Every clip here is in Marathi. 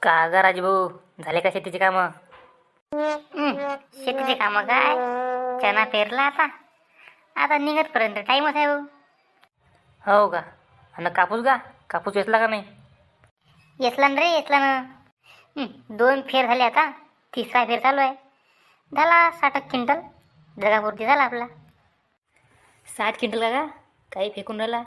का ग राजभाऊ, झाले का शेतीची कामं? शेतीची कामं काय? चना पेरला आता. आता निघतपर्यंत टाईमच आहे भाऊ. हो का? आणि कापूस का? कापूस वेचला का नाही? येसला ना रे, येसला ना. 2 फेर झाले आता. 3रा फेर चालू आहे. झाला 60 क्विंटल. जगापुरती झाला आपला. 60 क्विंटल का? काही फेकून राहिला.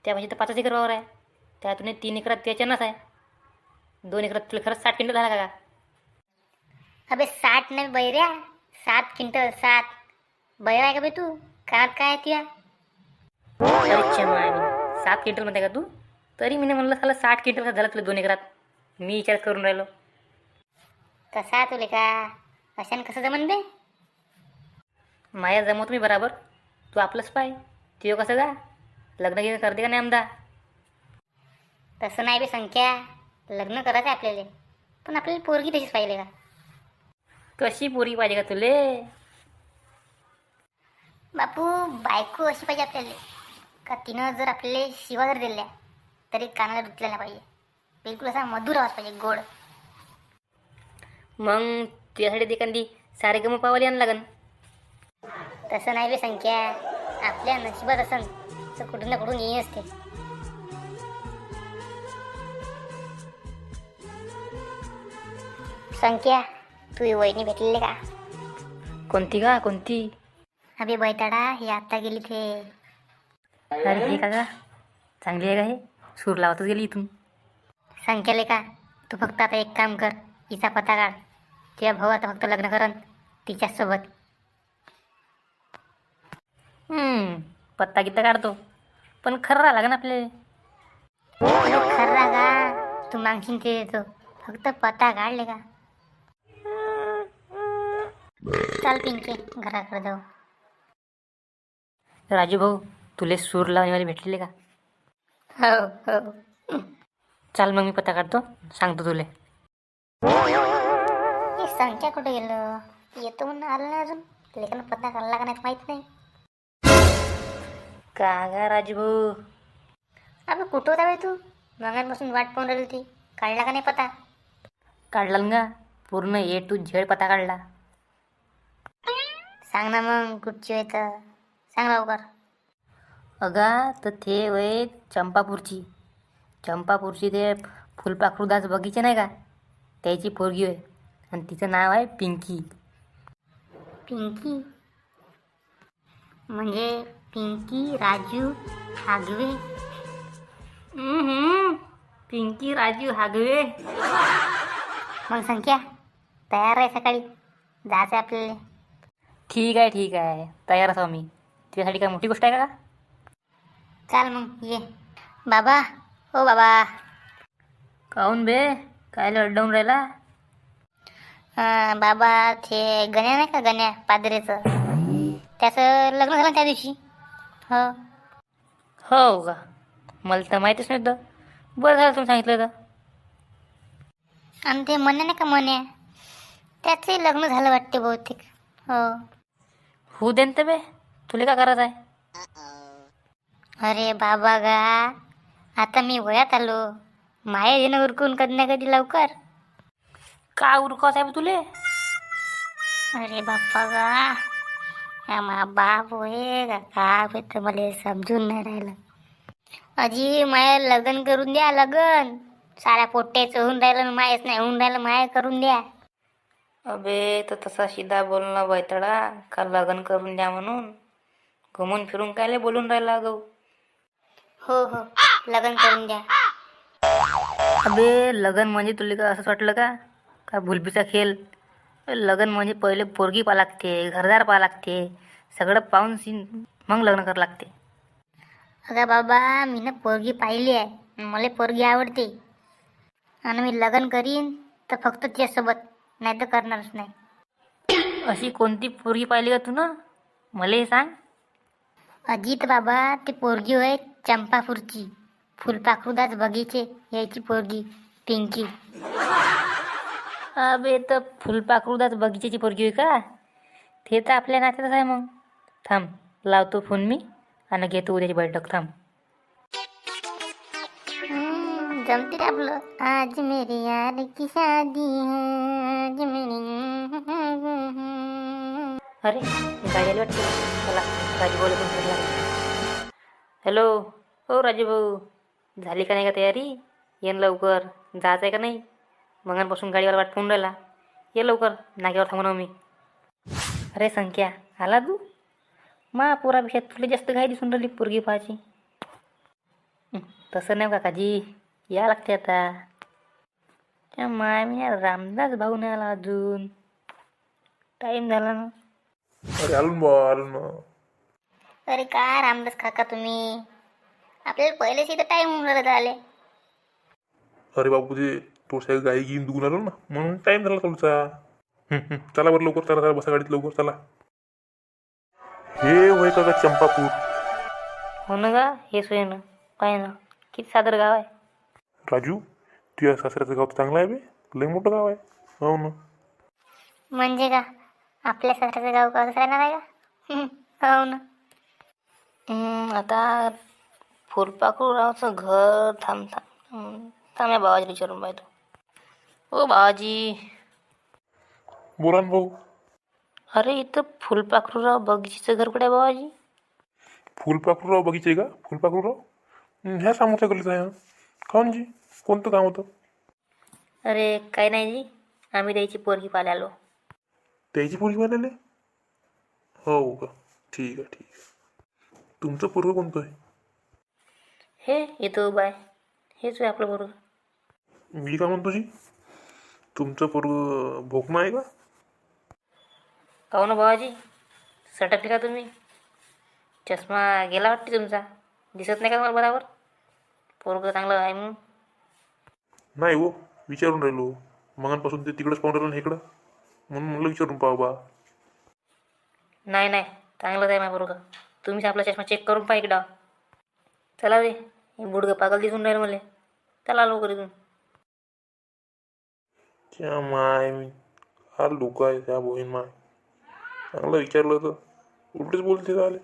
त्यापाशी तर 5 एकर वावर आहे. त्यातून 3 एकरात त्याच्यानंच आहे. 2 एकरात तुला खरंच 60 क्विंटल झाला का? अबे 60 नाही बैऱ्या, 7 क्विंटल 7. बैरा आहे का बे तू? कानात काय आहे तुया? अरे क्षमा आहे मी. 7 क्विंटल म्हणते का तू? तरी मी म्हणलं झालं 60 क्विंटल का झालं तुला 2 एकरात. मी विचार करून राहिलो. कसा तुले का? अशाने कसं जमन बे? माया जमवतो मी बराबर. तू आपलंच पाय. तुझं कसं का? लग्न घेणं करते का नाही आमदा? तसं नाही बे संख्या. लग्न करायचं आहे आपल्याला. पण आपल्याला पोरगी तशीच पाहिजे का? कशी पोरी पाहिजे का तुले? बापू, बायको अशी पाहिजे आपल्याला का तिनं जर आपल्याला शिवा जर दिल्या तरी कानाला रुतल्या नाही पाहिजे. बिलकुल असा मधुर आवाज पाहिजे, गोड. मग तुझ्यासाठी एखादी सारेगम पावली आण लागन. तसं नाही बे संख्या. आपल्या नशिबात असन तर कुठून ना कुठून येईन असते. संख्या, तू वहिनी भेटलेली का? कोणती का? कोणती? अबे बैताडा, ही आत्ता गेली ते. अरे हे का? चांगली आहे का हे? सूर लावतच गेली इथून. संख्याले का, तू फक्त आता एक काम कर. हिचा पत्ता काढ. तुझ्या भाऊ आता फक्त लग्न करन तिच्यासोबत. पत्ता किती काढतो, पण खरं लागन आपल्याला. खर्रा का? तू मागशील ते देतो. फक्त पत्ता काढले का? चल पिंके, घराकडे जाऊ. राजू भाऊ, तुले सूर लावणीवाले भेटलेले का? हो हो. चाल मग मी पत्ता काढतो, सांगतो तुले. हे संख्या कुठे गेलो? येतो म्हणून आलं नाही अजून. लेकिन पत्ता काढला का नाही माहित नाही. का गा राजू भाऊ? अबे कुठं होता बे तू? मगांपासून वाट पाहून राहिली ती. काढला का नाही पत्ता? काढला ना, पूर्ण A to Z पत्ता काढला. सांग ना मग, कुठची होय तर सांग लवकर. अगा तर ते वय चंपापूरची. चंपापूरची ते फुलपाखरूदास बगीचे नाही का, त्याची पोरगी होय. आणि तिचं नाव आहे पिंकी. पिंकी म्हणजे पिंकी राजू हागवे. पिंकी राजू हागवे. मग संख्या तयार आहे, सकाळी जायचं आहे आपल्याला. ठीक आहे ठीक आहे, तयार असावं मी. तुझ्यासाठी काय मोठी गोष्ट आहे का? चाल मग ये. बाबा, ओ बाबा. काहून बे, कायला अड्डावून राहिला? बाबा, ते गण्या नाही का, गण्या पादरेचं, त्याचं लग्न झालं त्या दिवशी. हो. हो का? मला तर माहीतच नव्हतं. बरं झालं तुम्ही सांगितलं तर. आणि ते म्हणे नाही का, म्हणे त्याचे लग्न झालं वाटते बहुतेक. हो. होऊ देन तर बे, तुला का करायचं आहे? अरे बाबा गा, आता मी वयात आलो. माया देणं उरकून कधी ना कधी लवकर. का उरकावं आहे तुले? अरे बाप्पा गा, मा बाप होय का तर मला समजून नाही राहिलं. अजी माया लग्न करून द्या, लग्न. साऱ्या पोट्ट्याचं होऊन राहिलं, मायच नाही होऊन राहिलं, माया करून द्या. अबे तर तसा सीधा बोलणं बैतडा, का लग्न करून द्या म्हणून. घुमून फिरून कायले बोलून राहिला गं? हो हो, लग्न करून द्या. अबे लग्न म्हणजे तुला का असंच वाटलं का? का भुलपीचा खेळ? लग्न म्हणजे पहिले पोरगी पाहा लागते, घरदार पाहा लागते, सगळं पाहून मग लग्न करावं लागते. अगं बाबा, मी ना पोरगी पाहिली आहे. मला पोरगी आवडते. आणि मी लग्न करीन तर फक्त तिच्यासोबत, नाही तर करणारच नाही. अशी कोणती पोरगी पाहिली का तू ना? मला हे सांग. अजित बाबा, ती पोरगी होय चंपापूरची. फुलपाखरूदास बगीचे यायची पोरगी, पिंकी. अबे तर फुलपाखरूदास बगीच्याची पोरगी होय का? ते तर आपल्या नात्यातच आहे मग. थांब, लावतो फोन मी आणि घेतो उद्याची बैठक. थांब. जमते रे आपलं. आज मेरी यार की शादी है, आज मेरी. अरे गाडी आली वाटते. चला राजू भाऊला पण फोन लागला. हॅलो. हो राजू भाऊ, झाली का नाही का तयारी? येन लवकर. जायचं आहे का नाही? मगांपासून गाडीवाला वाट पाहून राहिला. ये लवकर, नाक्यावर थांबू ना मी. अरे संख्या, आला तू? पोरापेक्षा तुला जास्त घाई दिसून राहिली पोरगी पाहायची. तसं नाही काकाजी, या लागते आता. त्या मामी रामदास भाऊ नाही आला अजून. टाईम झाला ना. अरे आलो ना. अरे काय रामदास काका तुम्ही, आपल्याला पहिलेच इथं टाईम होऊन राहिला आले. अरे बापू ते थोडसा गाई घेऊन दुखून आलो ना, म्हणून टाईम झाला थोडसा. चला बरं लवकर, चला बसा गाडीत लवकर चला. हे होय का चंपापूर? हो ना का, हे सोय ना. काय ना, किती सादर गाव आहे. राजू, तुझ्या सासऱ्याचं गाव तर चांगलं आहे बे, लय मोठं गाव आहे. हो ना. म्हणजे का आपल्या सासऱ्याचं गाव का दुसऱ्या नाही का? हो ना. आता फुलपाखरूरावचं घर. थांब या बाबाजी विचारून पाहतो. ओ बाबाजी. बोला ना भाऊ. अरे इथं फुलपाखरूराव बगीचीचं घर कुठे आहे बाबाजी? फुलपाखरूराव बगीचे का? फुलपाखरूराव ह्या समोरच्या गल्लीत आहे. काहून जी, कोणतं काम होतं? अरे काही नाही जी, आम्ही द्यायची पोरगी पाहायला आलो. त्याची पोरगी बनलेले? हो का, ठीक आहे ठीक आहे. तुमचं पोरगं कोणतं आहे? हे इथं उभं आहे, हेच आहे आपलं पोरगं. मी का म्हणतो जी, तुमचं पोरगं भोकणं आहे का? काहून बाबाजी, सटकले का तुम्ही? चष्मा गेला वाटते तुमचा, दिसत नाही का मला बरोबर? पोरगं चांगलं आहे म्हणून. नाही हो, विचारून राहिलो. मगांपासून ते तिकडंच पाहून राहिलं ना इकडं, म्हणून म्हणलं विचारून पाहा बा. नाही नाही, चांगलंच आहे माझं पोरगं. तुम्हीच आपला चष्मा चेक करून पाहा इकडं. चला रे, हे बुडगं पागल दिसून राहिलं मला. चला लवकर इथून. त्या माय मी हा लोक आहे त्या बोहीन माय. चांगलं विचारलं तर उलटेच बोलते झाले.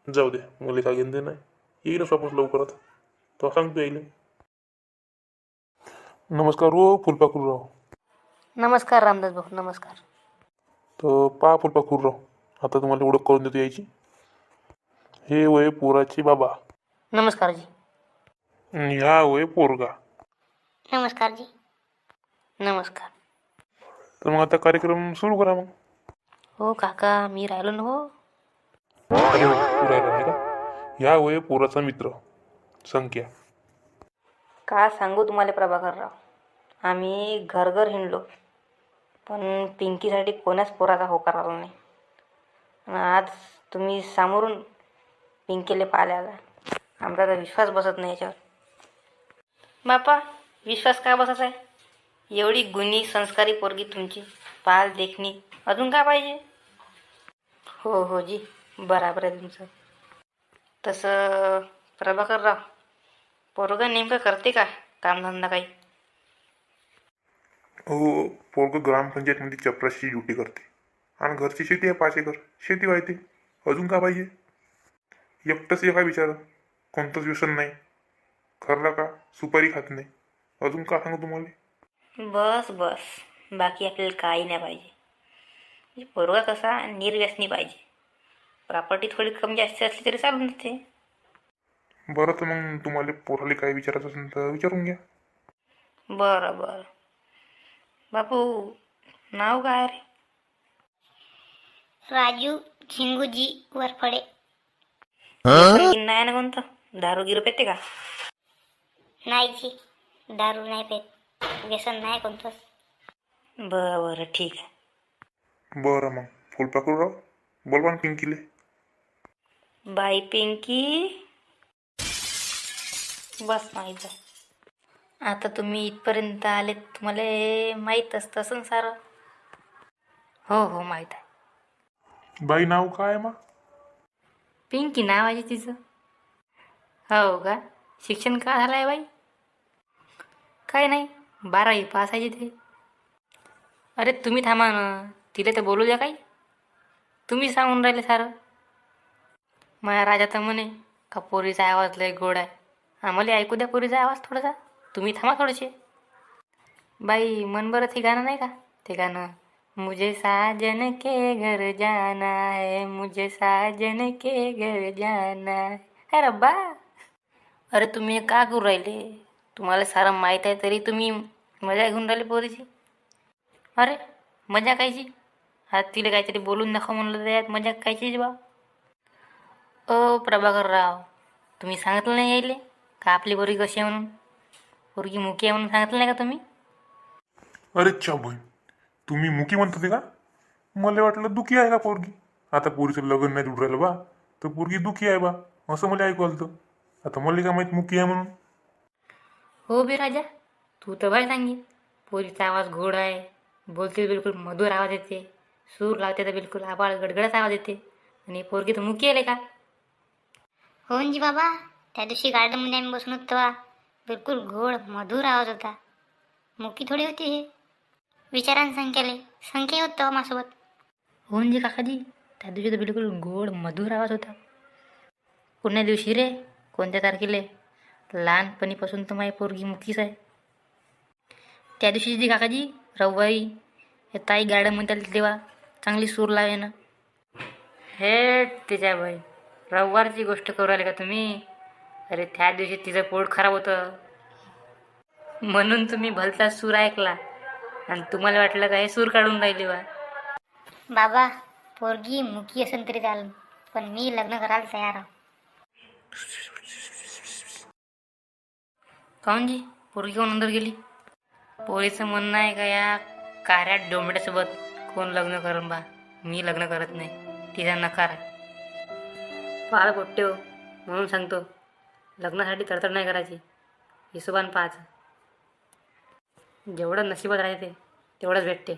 जाऊ दे, मुली का घेऊन दे नाही. येईलच वापस लवकरात, तो सांगतो येईल. नमस्कार हो फुलपाखरूराव. नमस्कार रामदास भाऊ, नमस्कार. तर पहा फुलपाखरूराव, आता तुम्हाला ओळख करून देतो यायची. हे वय पोराची बाबा, नमस्कार जी. ह्या वय पोरगा. नमस्कार जी. नमस्कार. तर मग आता कार्यक्रम सुरू करा मग. हो काका, मी राहिलो ना हो. अरे हो, तू राहिला नाही का? ह्या वय पोराचा मित्र संख्या. का सांगू तुम्हाला प्रभाकरराव, आम्ही घरघर हिंडलो, पण पिंकीसाठी कोणाच पोराचा होकार आला नाही. आणि आज तुम्ही समोरून पिंकीला पाहायला आला. आमचा तर विश्वास बसत नाही याच्यावर. बापा, विश्वास का बसत आहे? एवढी गुणी संस्कारी पोरगी तुमची, पाल देखणी, अजून काय पाहिजे? हो हो जी, बराबर आहे तुमचं. तसं प्रभाकरराव, पोरगं नेमकं करते का कामधंदा काही? हो, पोरगं ग्रामपंचायतमध्ये चपराशी ड्युटी करते. आणि घरची शेती आहे 5 एकर, शेती वाहते. अजून का पाहिजे? एकटंच एका विचार, कोणतंच व्यसन नाही. खरला का सुपारी खात नाही. अजून का सांगू तुम्हाला? बस बस, बाकी आपल्याला काही नाही पाहिजे. म्हणजे पोरगा कसा निर्व्यसनी पाहिजे. प्रॉपर्टी थोडी कमी जास्त असली तरी चालून जाते. बरं, तर मग तुम्हाला पोराला काय विचारायचं असेल तर विचारून घ्या. बरं बरं. बापू, नाव काय रे? राजू झिंगूजी वरफडे. नाही ना कोणतं? दारू गिरू पेते का? नाही जी, दारू नाही पेत, व्यसन नाही कोणतंच. बरं बरं, ठीक आहे. बरं मग फुलपाखरूराव, बोलवा ना पिंकीले. बाई पिंकी, बस माहीत आहे. आता तुम्ही इथपर्यंत आले, तुम्हाला माहीत असतं असं सारं. हो हो, माहीत आहे. बाई नाव काय मग? पिंकी नाव आहे तिचं. हो का? शिक्षण का झालं आहे बाई? काय नाही, 12वी पास आहे ते. अरे तुम्ही थांबा ना, तिला तर बोलू द्या काही. तुम्ही सांगून राहिले सारं. माझ्या राजा तर म्हणे का पोरीचा आवाज लय गोड आहे. आम्हाला ऐकू द्या पोरीचा आवाज थोडासा. तुम्ही थांबा थोडेसे. बाई मन बरं ते गाणं नाही का, ते गाणं मुझे साजन के घर जाना है, मुझे साजन के घर जाना है. अरे बा, अरे तुम्ही हे का करू राहिले? तुम्हाला सारं माहीत आहे तरी तुम्ही मजा घेऊन राहिले पोरीची. अरे मजा कायची? हा तिला काहीतरी बोलून दाखव म्हणलं त्यात मजा कायची बा. प्रभाकरराव, तुम्ही सांगितलं नाही यायले का आपली पोरगी कशी आहे म्हणून? पोरगी मुकी आहे म्हणून सांगितलं नाही का तुम्ही? अरे च्या बहीण, तुम्ही मुकी म्हणत होते का? मला वाटलं दुखी आहे का पोरगी. आता पोरीचं लग्न नाही जुडू राहिलं बा, तर पोरगी दुखी आहे बा असं मला ऐकू आलं. आता मला काय माहीत मुकी आहे म्हणून. हो बे राजा, तू तर बरं सांगी. पोरीचा आवाज गोड आहे, बोलते बिलकुल मधुर आवाज येते, सूर लावते तर बिलकुल आबाळ गडगडच आवाज येते. आणि पोरगी तर मुकी आले का? हो जी बाबा, त्या दिवशी गार्डनमध्ये आम्ही बसून होतो तेव्हा बिलकुल गोड मधुर आवाज होता. मुकी थोडी होती हे, विचारांनी संख्या होतं माझ्यासोबत. हो जी काकाजी, त्या दिवशी तर बिलकुल गोड मधुर आवाज होता. पुण्या दिवशी रे, कोणत्या तारखेले? लहानपणीपासून तर माझी पोरगी मुकीच आहे. त्या दिवशी जी काकाजी रविवारी हे ताई गार्डन म्हणतात तेव्हा चांगली सूर लावे ना. हे तिच्या बाई, रविवारची गोष्ट करू राहिले का तुम्ही? अरे त्या दिवशी तिचं पोट खराब होतं म्हणून तुम्ही भलता सूर ऐकला आणि तुम्हाला वाटलं का हे सूर काढून राहिली बा. बाबा, पोरगी मुकी असेल तरी चालेल, पण मी लग्न करायला तयार आहे. काहून जी पोरगी कोण अंदर गेली? पोरीचं म्हणणं आहे का या कार्यात डोंबड्यासोबत कोण लग्न करून बा? मी लग्न करत नाही, तिचा नकार आहे. पाळ पोट्टे हो, म्हणून सांगतो लग्नासाठी तडतड नाही करायची, हिशोबान पाहायचं. जेवढं नशिबात राहते तेवढंच भेटते.